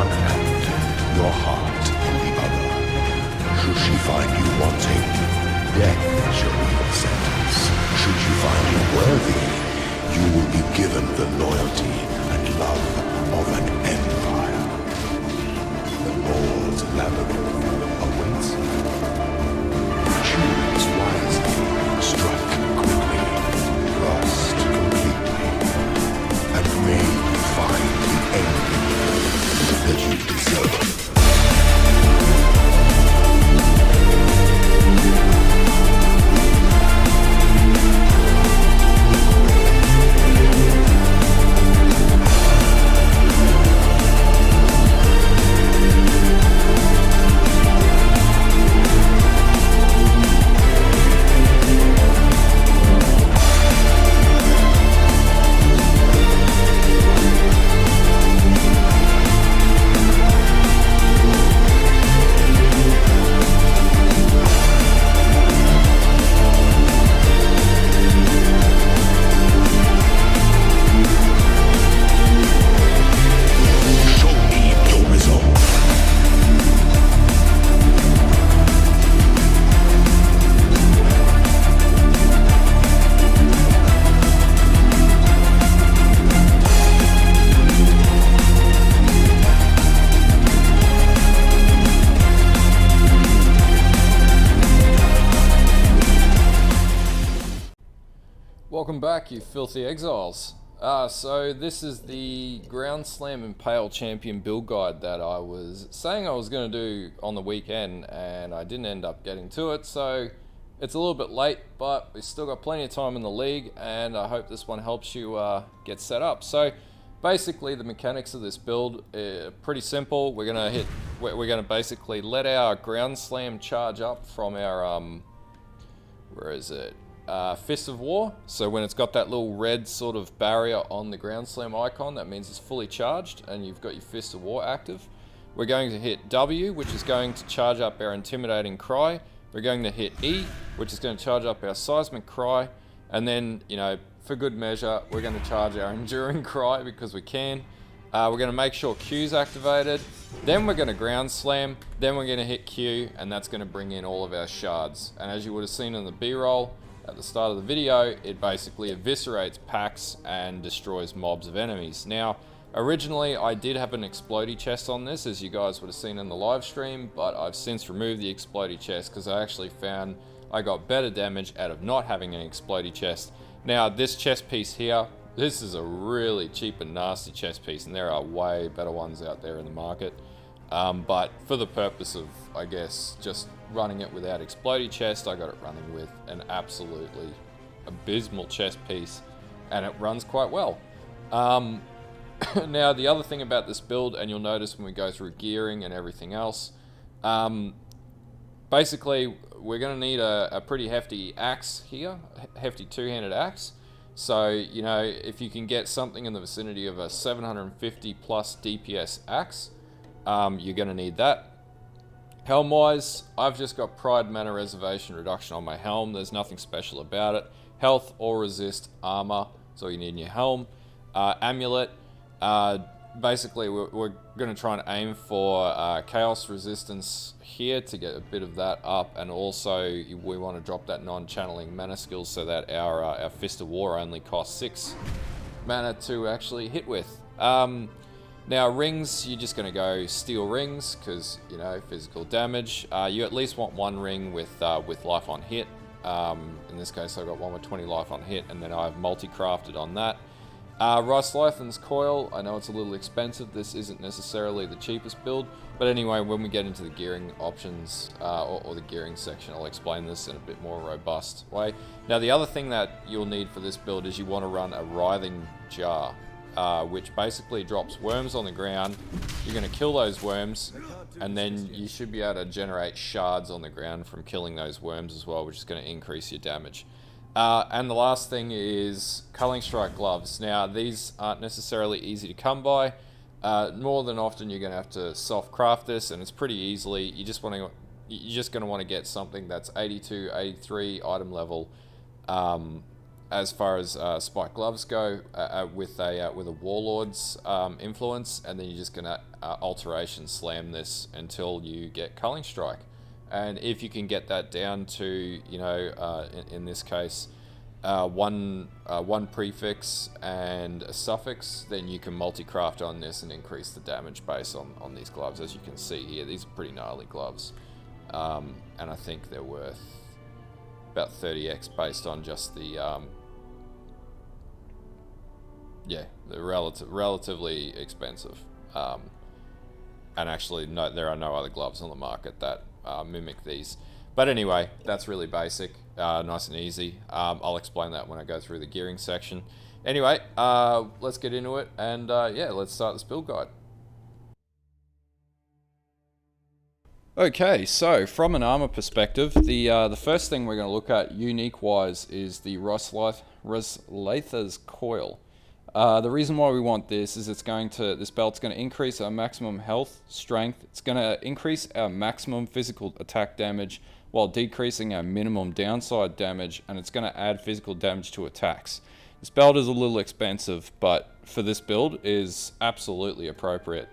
one hand, your heart in the other. Should she find you wanting, death shall be your sentence. Should you find you worthy, you will be given the loyalty and love of an empire. The Lord's labyrinth awaits you. Choose wisely, strike quickly, trust completely, and may you find the ending that you deserve. Welcome back, you filthy exiles. So this is the Ground Slam Impale Champion build guide that I was saying I was going to do on the weekend, and I didn't end up getting to it, so it's a little bit late, but we've still got plenty of time in the league, and I hope this one helps you get set up. So basically the mechanics of this build are pretty simple. We're going to basically let our Ground Slam charge up from our where is it? Fist of War. So when it's got that little red sort of barrier on the Ground Slam icon, that means it's fully charged and you've got your Fist of War active. We're going to hit W, which is going to charge up our Intimidating Cry. We're going to hit E, which is going to charge up our Seismic Cry. And then, you know, for good measure, we're going to charge our Enduring Cry because we can. We're going to make sure Q's activated. Then we're going to Ground Slam. Then we're going to hit Q, and that's going to bring in all of our shards. And as you would have seen in the B-roll, at the start of the video, it basically eviscerates packs and destroys mobs of enemies. Now, originally I did have an explodey chest on this, as you guys would have seen in the live stream, but I've since removed the explodey chest because I actually found I got better damage out of not having an explodey chest. Now, this chest piece here, this is a really cheap and nasty chest piece, and there are way better ones out there in the market. But for the purpose of, I guess, just running it without explodey chest, I got it running with an absolutely abysmal chest piece, and it runs quite well. Now, the other thing about this build, and you'll notice when we go through gearing and everything else, basically we're going to need a pretty hefty axe here, hefty two-handed axe. So, you know, if you can get something in the vicinity of a 750 plus DPS axe, you're going to need that. Helm-wise, I've just got Pride Mana Reservation Reduction on my helm. There's nothing special about it. Health or resist armor, that's all you need in your helm. Amulet, basically we're going to try and aim for Chaos Resistance here to get a bit of that up, and also we want to drop that non-channeling mana skill so that our Fist of War only costs 6 mana to actually hit with. Now rings, you're just going to go steel rings because, you know, physical damage. You at least want one ring with life on hit. In this case I've got one with 20 life on hit, and then I've multi-crafted on that. Ryslythan's Coil, I know it's a little expensive, this isn't necessarily the cheapest build, but anyway, when we get into the gearing options, or the gearing section, I'll explain this in a bit more robust way. Now the other thing that you'll need for this build is you want to run a Writhing Jar, which basically drops worms on the ground. You're going to kill those worms, and then you should be able to generate shards on the ground from killing those worms as well, which is going to increase your damage. And the last thing is Culling Strike Gloves. Now, these aren't necessarily easy to come by. More than often, you're going to have to soft craft this, and it's pretty easily. You're just going to want to get something that's 82, 83 item level, as far as spike gloves go, with a Warlord's influence, and then you're just gonna alteration slam this until you get culling strike. And if you can get that down to, you know, in this case, one prefix and a suffix, then you can multi-craft on this and increase the damage base on these gloves. As you can see here, these are pretty gnarly gloves, and I think they're worth about 30x based on just the yeah, they're relatively expensive, and actually there are no other gloves on the market that mimic these. But anyway, that's really basic, nice and easy. I'll explain that when I go through the gearing section. Anyway, let's get into it, and yeah, let's start this build guide. Okay, so from an armor perspective, the first thing we're going to look at unique-wise is the Roslatha's Coil. The reason why we want this is this belt's going to increase our maximum health, strength. It's going to increase our maximum physical attack damage while decreasing our minimum downside damage, and it's going to add physical damage to attacks. This belt is a little expensive, but for this build is absolutely appropriate.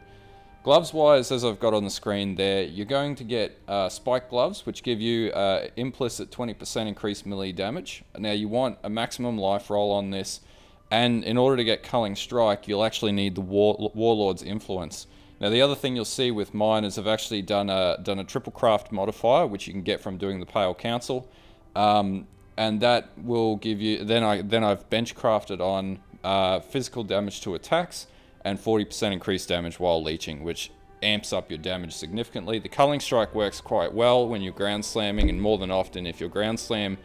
Gloves wise, as I've got on the screen there, you're going to get spike gloves, which give you implicit 20% increased melee damage. Now you want a maximum life roll on this, and in order to get culling strike, you'll actually need the Warlord's influence. Now the other thing you'll see with mine is I've actually done a triple craft modifier, which you can get from doing the Pale Council, and that will give you. Then I've bench crafted on physical damage to attacks and 40% increased damage while leeching, which amps up your damage significantly. The culling strike works quite well when you're ground slamming, and more than often if you're ground slam,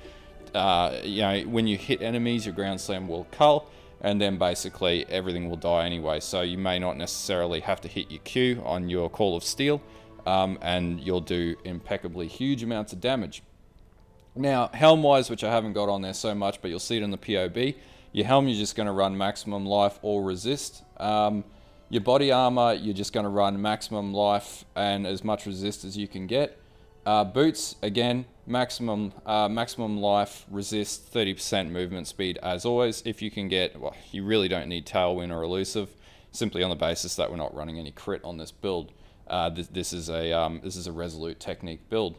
you know, when you hit enemies, your ground slam will cull, and then basically everything will die anyway. So you may not necessarily have to hit your Q on your Call of Steel, and you'll do impeccably huge amounts of damage. Now, helm-wise, which I haven't got on there so much, but you'll see it in the POB, your helm, you're just going to run maximum life or resist. Your body armor, you're just going to run maximum life and as much resist as you can get. Boots, again, maximum life, resist, 30% movement speed as always. If you can get, well, you really don't need Tailwind or Elusive, simply on the basis that we're not running any crit on this build. This is a Resolute technique build.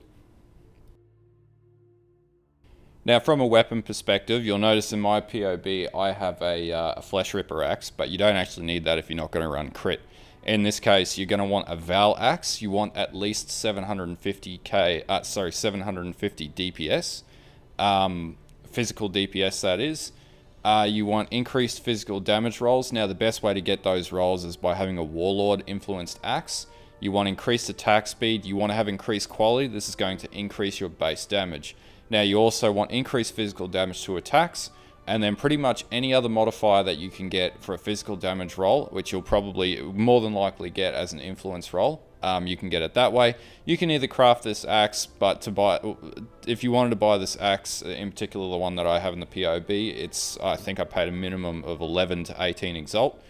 Now, from a weapon perspective, you'll notice in my POB, I have a Flesh Ripper axe, but you don't actually need that if you're not going to run crit. In this case, you're going to want a Val axe. You want at least 750 DPS, physical DPS that is. You want increased physical damage rolls. Now, the best way to get those rolls is by having a Warlord influenced axe. You want increased attack speed. You want to have increased quality. This is going to increase your base damage. Now you also want increased physical damage to attacks, and then pretty much any other modifier that you can get for a physical damage roll, which you'll probably more than likely get as an influence roll. You can get it that way. You can either craft this axe, but if you wanted to buy this axe, in particular the one that I have in the POB, I think I paid a minimum of 11 to 18 Exalt.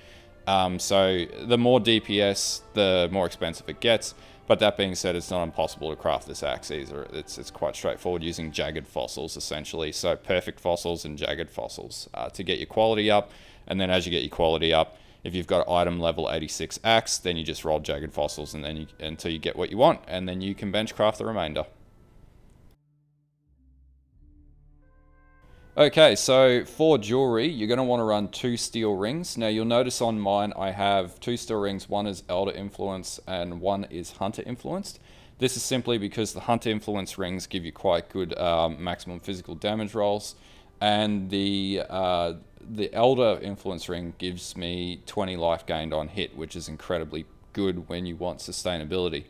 So the more DPS, the more expensive it gets. But that being said, it's not impossible to craft this axe either. It's quite straightforward using jagged fossils, essentially. So perfect fossils and jagged fossils to get your quality up. And then as you get your quality up, if you've got item level 86 axe, then you just roll jagged fossils and then until you get what you want. And then you can bench craft the remainder. Okay, so for jewelry, you're going to want to run 2 steel rings. Now you'll notice on mine I have 2 steel rings, one is Elder Influence and one is Hunter Influenced. This is simply because the Hunter Influence rings give you quite good maximum physical damage rolls, and the Elder Influence ring gives me 20 life gained on hit, which is incredibly good when you want sustainability.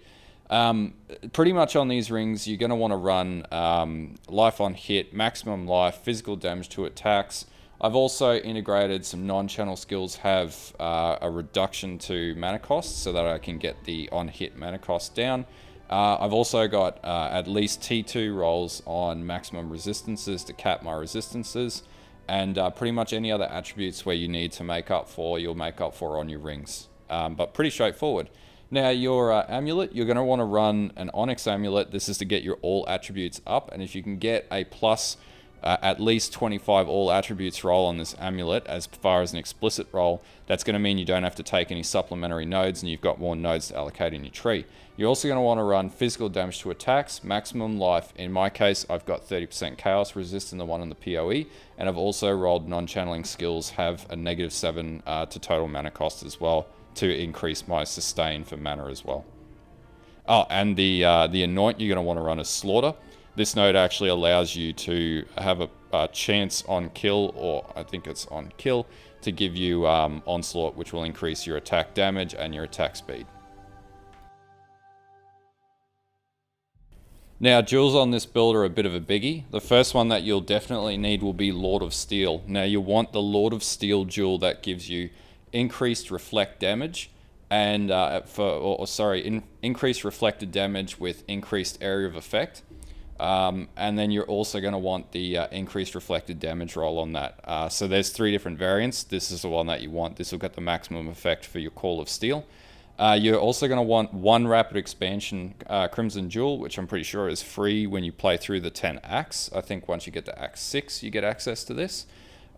Pretty much on these rings, you're going to want to run life on hit, maximum life, physical damage to attacks. I've also integrated some non-channel skills have a reduction to mana cost so that I can get the on-hit mana cost down. I've also got at least T2 rolls on maximum resistances to cap my resistances, and pretty much any other attributes where you need to make up for, you'll make up for on your rings. But pretty straightforward. Now your amulet, you're going to want to run an Onyx amulet. This is to get your all attributes up, and if you can get a plus at least 25 all attributes roll on this amulet as far as an explicit roll. That's going to mean you don't have to take any supplementary nodes and you've got more nodes to allocate in your tree. You're also going to want to run physical damage to attacks, maximum life. In my case, I've got 30% chaos resist in the one in the PoE, and I've also rolled non-channeling skills have a -7 to total mana cost as well to increase my sustain for mana as well. Oh, and the anoint you're going to want to run as slaughter. This node actually allows you to have a chance on kill, or I think it's on kill, to give you onslaught, which will increase your attack damage and your attack speed. Now, jewels on this build are a bit of a biggie. The first one that you'll definitely need will be Lord of Steel. Now, you'll want the Lord of Steel jewel that gives you increased reflect damage, and increased reflected damage with increased area of effect. And then you're also going to want the increased reflected damage roll on that. So there's 3 different variants. This is the one that you want. This will get the maximum effect for your Call of Steel. You're also going to want 1 rapid expansion Crimson Jewel, which I'm pretty sure is free when you play through the 10 acts. I think once you get to Act 6, you get access to this.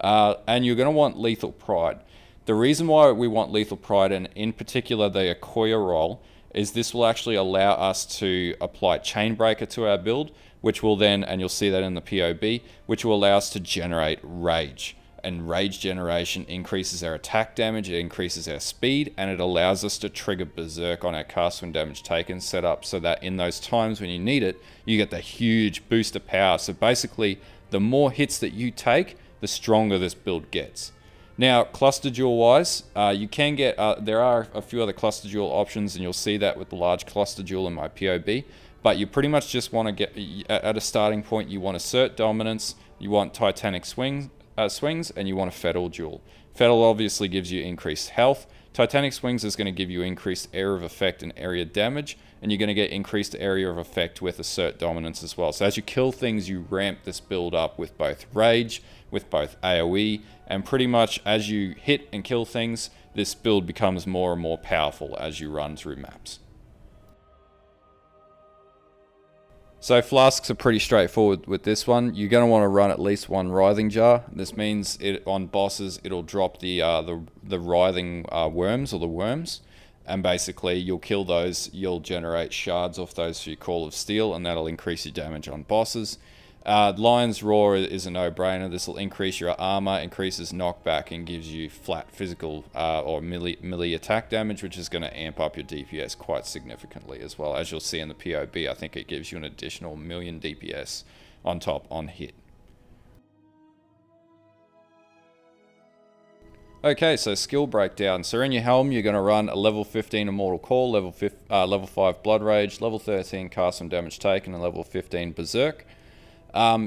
And you're going to want Lethal Pride. The reason why we want Lethal Pride, and in particular the Akoya roll, is this will actually allow us to apply Chainbreaker to our build, which will then, and you'll see that in the POB, which will allow us to generate Rage. And Rage generation increases our attack damage, it increases our speed, and it allows us to trigger Berserk on our cast when damage taken set up so that in those times when you need it, you get the huge boost of power. So basically, the more hits that you take, the stronger this build gets. Now, cluster jewel wise, you can get, there are a few other cluster jewel options, and you'll see that with the large cluster jewel in my POB, but you pretty much just want to get, at a starting point, you want Assert Dominance, you want Titanic swings, and you want a Fettle jewel. Fettle obviously gives you increased health. Titanic Swings is going to give you increased area of effect and area damage, and you're going to get increased area of effect with Assert Dominance as well. So as you kill things, you ramp this build up with both Rage, with both AoE, and pretty much as you hit and kill things, this build becomes more and more powerful as you run through maps. So flasks are pretty straightforward with this one. You're going to want to run at least 1 writhing jar. This means on bosses it'll drop the writhing worms, or the worms, and basically you'll kill those, you'll generate shards off those for your Call of Steel, and that'll increase your damage on bosses. Lion's Roar is a no-brainer. This will increase your armor, increases knockback, and gives you flat physical or melee attack damage, which is going to amp up your DPS quite significantly as well. As you'll see in the POB, I think it gives you an additional 1,000,000 DPS on top on hit. Okay, so skill breakdown. So in your helm, you're going to run a level 15 Immortal Call, level 5 Blood Rage, level 13 Cast Some Damage Taken, and level 15 Berserk.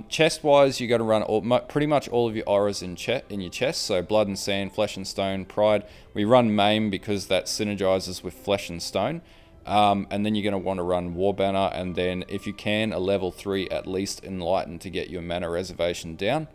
Chest-wise, you're going to run pretty much all of your auras in your chest, so Blood and Sand, Flesh and Stone, Pride. We run Maim because that synergizes with Flesh and Stone. And then you're going to want to run War Banner, and then if you can, a level 3 at least Enlighten to get your mana reservation down.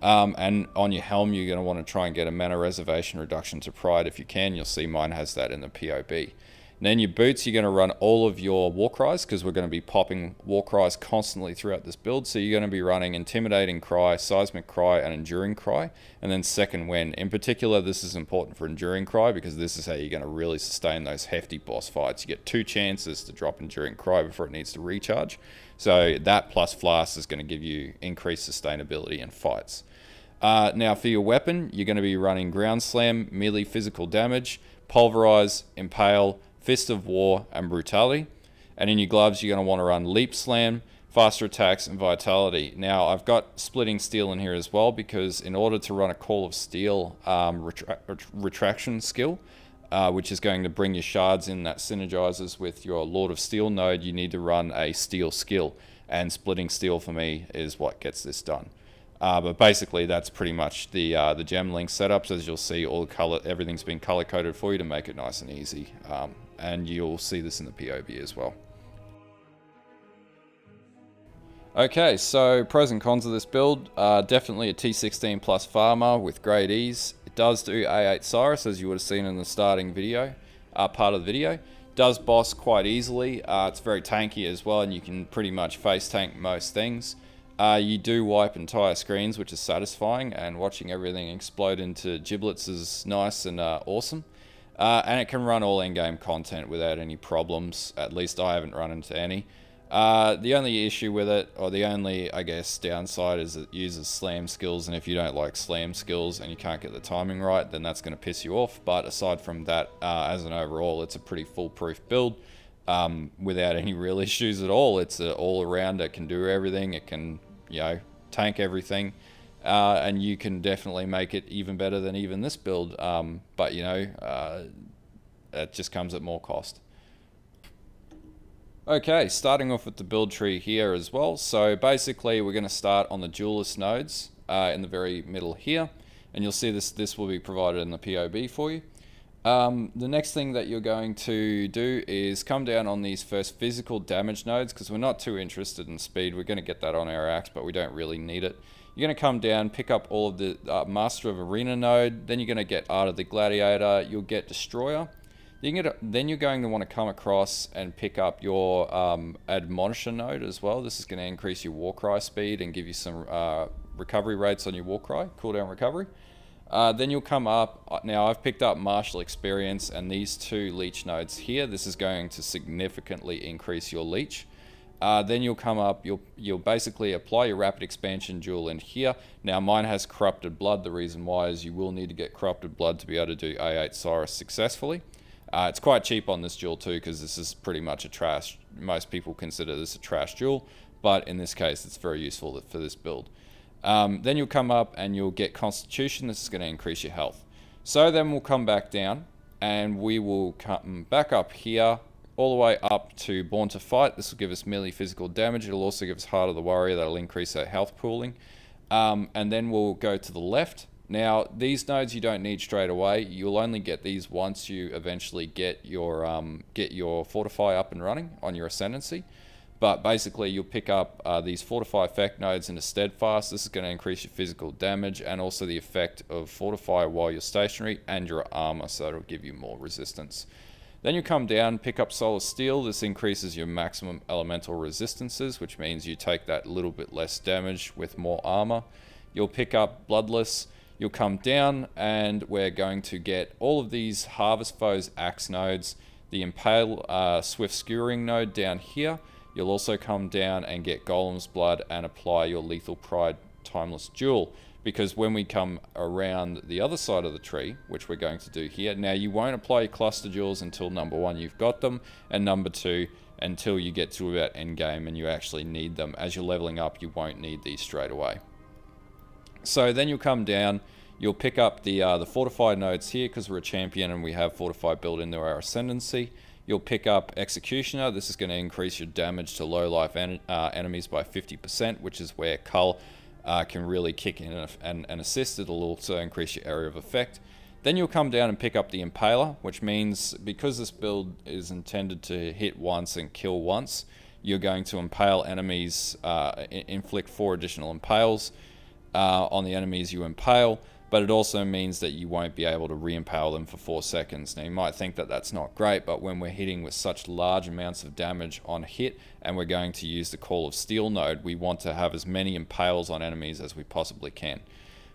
And on your helm, you're going to want to try and get a mana reservation reduction to Pride if you can. You'll see mine has that in the POB. And then your boots, you're going to run all of your war cries, because we're going to be popping war cries constantly throughout this build. So you're going to be running Intimidating Cry, Seismic Cry, and Enduring Cry, and then Second Wind. In particular, this is important for Enduring Cry, because this is how you're going to really sustain those hefty boss fights. You get 2 chances to drop Enduring Cry before it needs to recharge. So that plus Flasks is going to give you increased sustainability in fights. Now for your weapon, you're going to be running Ground Slam, melee physical damage, Pulverize, Impale, Fist of War, and Brutality. And in your gloves, you're going to want to run Leap Slam, Faster Attacks, and Vitality. Now, I've got Splitting Steel in here as well, because in order to run a Call of Steel retraction skill, which is going to bring your shards in that synergizes with your Lord of Steel node, you need to run a Steel skill. And Splitting Steel, for me, is what gets this done. But basically, that's pretty much the gem link setups. As you'll see, everything's been color coded for you to make it nice and easy. And you'll see this in the POB as well. Okay, so pros and cons of this build. Definitely a T16 plus farmer with great ease. It does do A8 Cyrus, as you would have seen in the starting video, part of the video. Does boss quite easily. It's very tanky as well, and you can pretty much face tank most things. You do wipe entire screens, which is satisfying, and watching everything explode into giblets is nice and awesome. And it can run all in-game content without any problems. At least I haven't run into any. The only issue with it, or the only, I guess, downside is it uses slam skills, and if you don't like slam skills and you can't get the timing right, then that's going to piss you off. But aside from that, as an overall, it's a pretty foolproof build without any real issues at all. It's all around, it can do everything, it can, tank everything, and you can definitely make it even better than even this build, but it just comes at more cost. Okay, starting off with the build tree here as well. So basically we're going to start on the duelist nodes in the very middle here, and you'll see this will be provided in the POB for you. The next thing that you're going to do is come down on these first physical damage nodes, because we're not too interested in speed. We're going to get that on our axe, but we don't really need it. You're going to come down, pick up all of the Master of Arena node, then you're going to get Art of the Gladiator, you'll get Destroyer. Then you're going to want to come across and pick up your Admonisher node as well. This is going to increase your Warcry speed and give you some recovery rates on your Warcry, cooldown recovery. Then you'll come up, now I've picked up Martial Experience and these two Leech nodes here. This is going to significantly increase your Leech. Then you'll come up, you'll basically apply your Rapid Expansion Jewel in here. Now mine has Corrupted Blood. The reason why is you will need to get Corrupted Blood to be able to do A8 Cyrus successfully. It's quite cheap on this jewel too, because this is pretty much a trash, most people consider this a trash jewel, but in this case it's very useful for this build. Then you'll come up and you'll get Constitution. This is going to increase your health. So then we'll come back down and we will come back up here all the way up to Born to Fight. This will give us merely physical damage. It'll also give us Heart of the Warrior. That'll increase our health pooling. And then we'll go to the left. Now these nodes you don't need straight away. You'll only get these once you eventually get your Fortify up and running on your Ascendancy. But basically you'll pick up these Fortify effect nodes into Steadfast. This is going to increase your physical damage and also the effect of Fortify while you're stationary and your armor, so it'll give you more resistance. Then you come down, pick up Solar Steel. This increases your maximum elemental resistances, which means you take that little bit less damage with more armor. You'll pick up Bloodless. You'll come down and we're going to get all of these Harvest Foes Axe nodes, the Impale Swift Skewering node down here. You'll also come down and get Golem's Blood and apply your Lethal Pride Timeless Jewel, because when we come around the other side of the tree, which we're going to do here, now you won't apply your Cluster Jewels until number 1 you've got them, and number 2 until you get to about endgame and you actually need them. As you're leveling up, you won't need these straight away. So then you'll come down, you'll pick up the Fortified nodes here, because we're a champion and we have Fortified built into our Ascendancy. You'll pick up Executioner. This is going to increase your damage to low life enemies by 50%, which is where Cull can really kick in and assist. It'll also increase your area of effect. Then you'll come down and pick up the Impaler, which means because this build is intended to hit once and kill once, you're going to impale enemies, inflict 4 additional impales on the enemies you impale, but it also means that you won't be able to re-impale them for 4 seconds. Now you might think that that's not great, but when we're hitting with such large amounts of damage on hit and we're going to use the Call of Steel node, we want to have as many impales on enemies as we possibly can.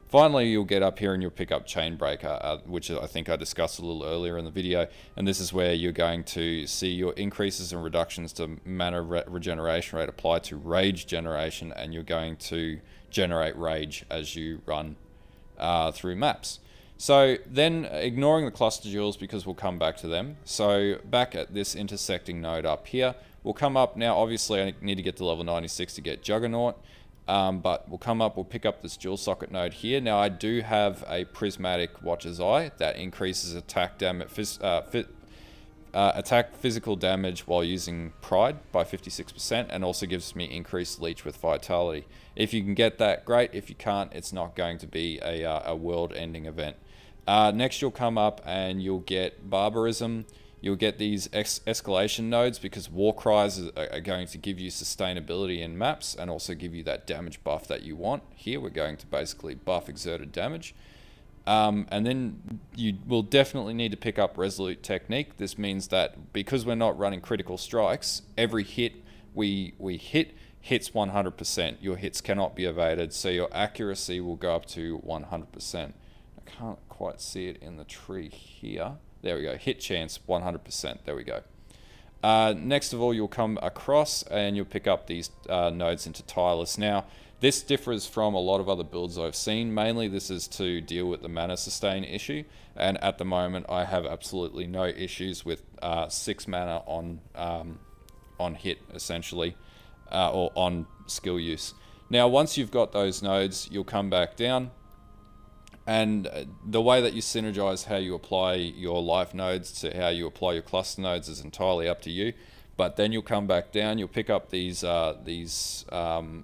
Finally, you'll get up here and you'll pick up Chainbreaker, which I think I discussed a little earlier in the video, and this is where you're going to see your increases and reductions to mana regeneration rate apply to rage generation, and you're going to generate rage as you run through maps. So then, ignoring the cluster jewels because we'll come back to them, so back at this intersecting node up here, we'll come up. Now obviously I need to get to level 96 to get Juggernaut, but we'll come up, we'll pick up this dual socket node here. Now I do have a Prismatic Watcher's Eye that increases attack damage, attack physical damage while using Pride by 56%, and also gives me increased Leech with Vitality. If you can get that, great. If you can't, it's not going to be a world-ending event. Next you'll come up and you'll get Barbarism. You'll get these escalation nodes because war cries are going to give you sustainability in maps and also give you that damage buff that you want. Here we're going to basically buff exerted damage. And then you will definitely need to pick up Resolute Technique. This means that because we're not running critical strikes, every hit we hit hits 100%. Your hits cannot be evaded, so your accuracy will go up to 100%. I can't quite see it in the tree here. There we go. Hit chance 100%. There we go. Next of all, you'll come across and you'll pick up these nodes into tireless. Now, this differs from a lot of other builds I've seen. Mainly, this is to deal with the mana sustain issue, and at the moment, I have absolutely no issues with 6 mana on hit, essentially, or on skill use. Now, once you've got those nodes, you'll come back down, and the way that you synergize how you apply your life nodes to how you apply your cluster nodes is entirely up to you. But then you'll come back down, you'll pick up these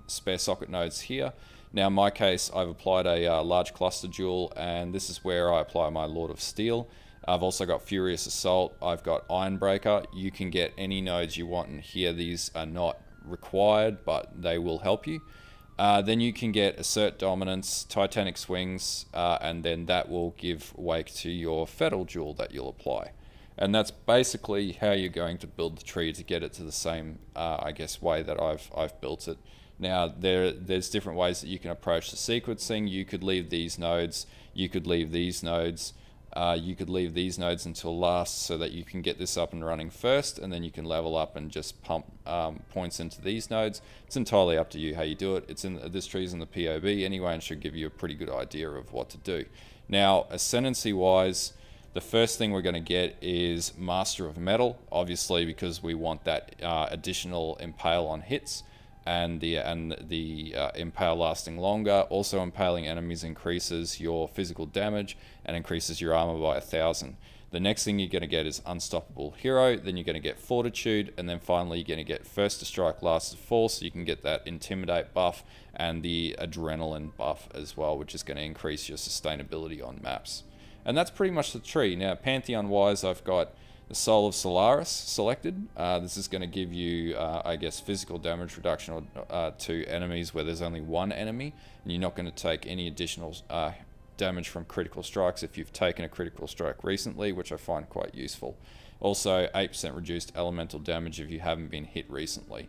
spare socket nodes here. Now in my case, I've applied a large cluster jewel, and this is where I apply my Lord of Steel. I've also got Furious Assault, I've got Ironbreaker. You can get any nodes you want in here. These are not required, but they will help you. Then you can get Assert Dominance, Titanic Swings, and then that will give wake to your Fatal Jewel that you'll apply. And that's basically how you're going to build the tree to get it to the same, I guess, way that I've built it. Now, there's different ways that you can approach the sequencing. You could leave these nodes, you could leave these nodes, you could leave these nodes until last so that you can get this up and running first, and then you can level up and just pump points into these nodes. It's entirely up to you how you do it. This tree's in the POB anyway, and should give you a pretty good idea of what to do. Now, ascendancy-wise, the first thing we're going to get is Master of Metal, obviously because we want that additional impale on hits, and the impale lasting longer. Also, impaling enemies increases your physical damage and increases your armor by 1,000. The next thing you're going to get is Unstoppable Hero, then you're going to get Fortitude, and then finally you're going to get First to Strike, Last to Fall, so you can get that Intimidate buff and the Adrenaline buff as well, which is going to increase your sustainability on maps. And that's pretty much the tree. Now, Pantheon-wise, I've got the Soul of Solaris selected. This is going to give you, I guess, physical damage reduction to enemies where there's only one enemy, and you're not going to take any additional damage from critical strikes if you've taken a critical strike recently, which I find quite useful. Also, 8% reduced elemental damage if you haven't been hit recently.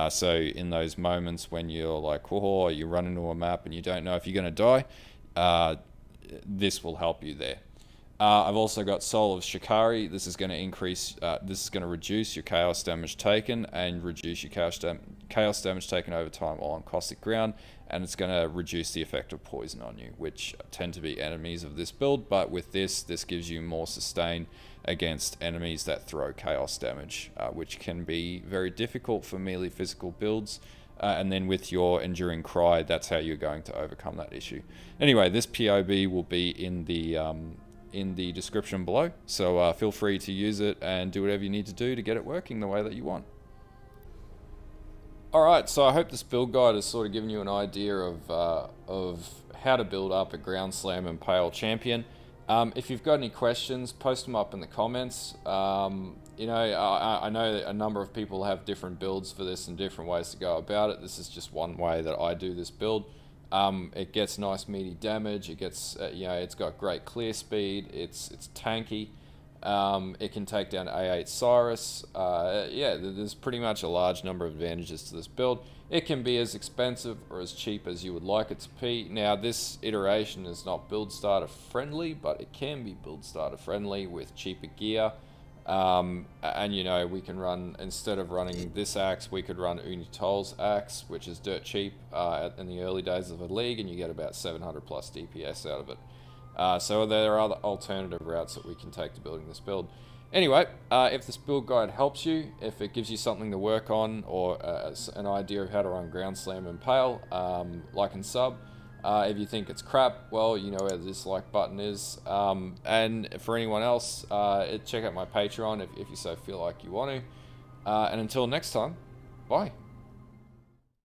So in those moments when you're like, oh, you run into a map and you don't know if you're going to die, this will help you there. I've also got Soul of Shikari. This is going to increase, this is going to reduce your chaos damage taken and reduce your chaos damage taken over time while on caustic ground, and it's going to reduce the effect of poison on you, which tend to be enemies of this build, but with this gives you more sustain against enemies that throw chaos damage, which can be very difficult for melee physical builds. And then with your Enduring Cry, that's how you're going to overcome that issue. Anyway, this POB will be in the description below, so feel free to use it and do whatever you need to do to get it working the way that you want. Alright, so I hope this build guide has sort of given you an idea of how to build up a Ground Slam Impale champion. If you've got any questions, post them up in the comments. You know, I know that a number of people have different builds for this and different ways to go about it. This is just one way that I do this build. It gets nice meaty damage. It gets, you know, it's got great clear speed. It's tanky. It can take down A8 Cyrus. Yeah, there's pretty much a large number of advantages to this build. It can be as expensive or as cheap as you would like it to be. Now, this iteration is not build starter friendly, but it can be build starter friendly with cheaper gear. And you know, we can run, instead of running this axe, we could run Unitol's axe, which is dirt cheap in the early days of a league, and you get about 700 plus DPS out of it. So there are other alternative routes that we can take to building this build. Anyway, if this build guide helps you, if it gives you something to work on, or an idea of how to run Ground Slam Impale, like and sub. If you think it's crap, well, you know where the dislike button is. And for anyone else, check out my Patreon if you so feel like you want to. And until next time, bye.